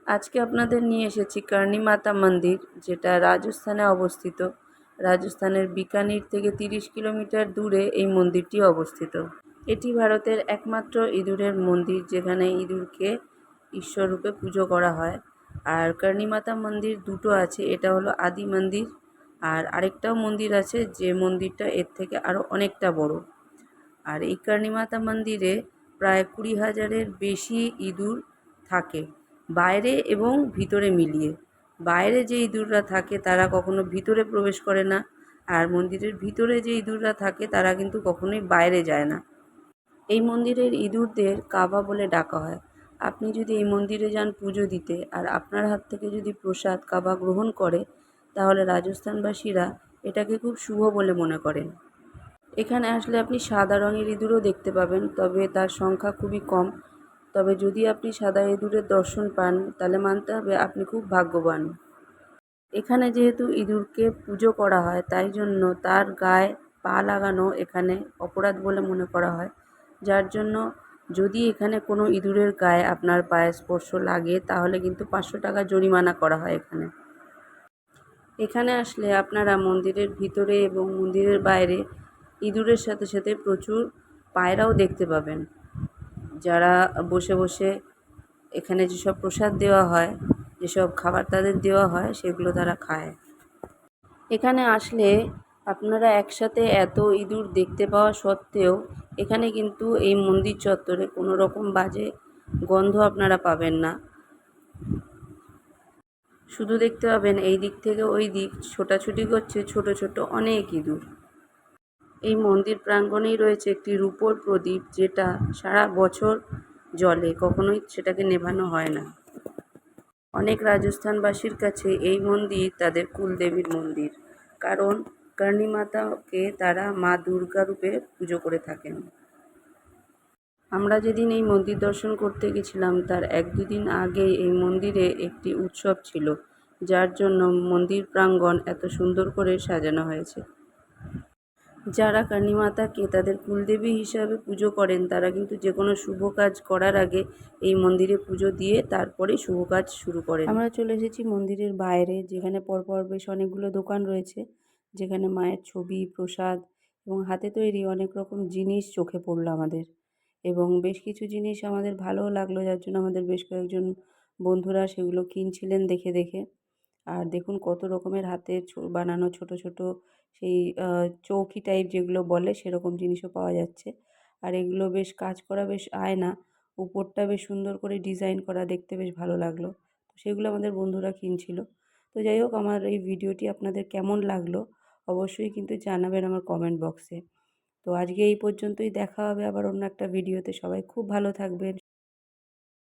আজকে আপনাদের নিয়ে এসেছি কর্ণী মাতা মন্দির, যেটা রাজস্থানে অবস্থিত। রাজস্থানের বিকানির থেকে 30 কিলোমিটার দূরে এই মন্দিরটি অবস্থিত। এটি ভারতের একমাত্র ইঁদুরের মন্দির, যেখানে ইঁদুরকে ঈশ্বররূপে পুজো করা হয়। আর কর্ণী মাতা মন্দির দুটো আছে, এটা হলো আদি মন্দির, আর আরেকটাও মন্দির আছে যে মন্দিরটা এর থেকে আরও অনেকটা বড়। আর এই কর্ণী মাতা মন্দিরে প্রায় 20,000-এর বেশি ইঁদুর থাকে, বাইরে এবং ভিতরে মিলিয়ে। বাইরে যে ইঁদুররা থাকে তারা কখনো ভিতরে প্রবেশ করে না, আর মন্দিরের ভিতরে যে ইঁদুররা থাকে তারা কিন্তু কখনোই বাইরে যায় না। এই মন্দিরের ইঁদুরদের কাবা বলে ডাকা হয়। আপনি যদি এই মন্দিরে যান পুজো দিতে, আর আপনার হাত থেকে যদি প্রসাদ কাবা গ্রহণ করে, তাহলে রাজস্থানবাসীরা এটাকে খুব শুভ বলে মনে করেন। এখানে আসলে আপনি সাদা রঙের ইঁদুরও দেখতে পাবেন, তবে তার সংখ্যা খুবই কম। তবে যদি আপনি সাদা ইঁদুরের দর্শন পান, তাহলে মানতে হবে আপনি খুব ভাগ্যবান। এখানে যেহেতু ইঁদুরকে পুজো করা হয়, তাই জন্য তার গায়ে পা লাগানো এখানে অপরাধ বলে মনে করা হয়। যার জন্য যদি এখানে কোনো ইঁদুরের গায়ে আপনার পায়ের স্পর্শ লাগে, তাহলে কিন্তু 500 টাকা জরিমানা করা হয় এখানে। এখানে আসলে আপনারা মন্দিরের ভিতরে এবং মন্দিরের বাইরে ইঁদুরের সাথে সাথে প্রচুর পায়রাও দেখতে পাবেন, যারা বসে বসে এখানে যেসব প্রসাদ দেওয়া হয়, যেসব খাবার তাদের দেওয়া হয়, সেগুলো তারা খায়। এখানে আসলে আপনারা একসাথে এত ইঁদুর দেখতে পাওয়া সত্ত্বেও এখানে কিন্তু এই মন্দির চত্বরে কোনো রকম বাজে গন্ধ আপনারা পাবেন না। শুধু দেখতে পাবেন এই দিক থেকে ওই দিক ছোটাছুটি করছে ছোট ছোট অনেক ইঁদুর। এই মন্দির প্রাঙ্গণেই রয়েছে একটি রূপোর প্রদীপ, যেটা সারা বছর জ্বলে, কখনোই সেটাকে নেভানো হয় না। অনেক রাজস্থানবাসীর কাছে এই মন্দির তাদের কুলদেবীর মন্দির, কারণ কর্ণী মাতাকে তারা মা দুর্গা রূপে পুজো করে থাকেন। আমরা যেদিন এই মন্দির দর্শন করতে গেছিলাম, তার 1-2 দিন আগেই এই মন্দিরে একটি উৎসব ছিল, যার জন্য মন্দির প্রাঙ্গণ এত সুন্দর করে সাজানো হয়েছে। যারা কর্ণী মাতাকে তাদের কুলদেবী হিসাবে পুজো করেন, তারা কিন্তু যে কোনো শুভ কাজ করার আগে এই মন্দিরে পুজো দিয়ে তারপরে শুভ কাজ শুরু করেন। আমরা চলে এসেছি মন্দিরের বাইরে, যেখানে পরপর বেশ অনেকগুলো দোকান রয়েছে, যেখানে মায়ের ছবি, প্রসাদ এবং হাতে তৈরি অনেক রকম জিনিস চোখে পড়লো আমাদের। এবং বেশ কিছু জিনিস আমাদের ভালোও লাগলো, যার জন্য আমাদের বেশ কয়েকজন বন্ধুরা সেগুলো কিনছিলেন দেখে দেখে। আর দেখুন কত রকমের হাতের বানানো ছোট ছোট সেই চৌকি টাইপ যেগুলো বলে, সেরকম জিনিসও পাওয়া যাচ্ছে। আর এগুলো বেশ কাজ করা, বেশ আয়না, উপরটা বেশ সুন্দর করে ডিজাইন করা, দেখতে বেশ ভালো লাগলো। তো সেগুলো আমাদের বন্ধুরা কিনছিল। তো যাই হোক, আমার এই ভিডিওটি আপনাদের কেমন লাগলো অবশ্যই কিন্তু জানাবেন আমার কমেন্ট বক্সে। তো আজকে এই পর্যন্তই, দেখা হবে আবার অন্য একটা ভিডিওতে। সবাই খুব ভালো থাকবেন।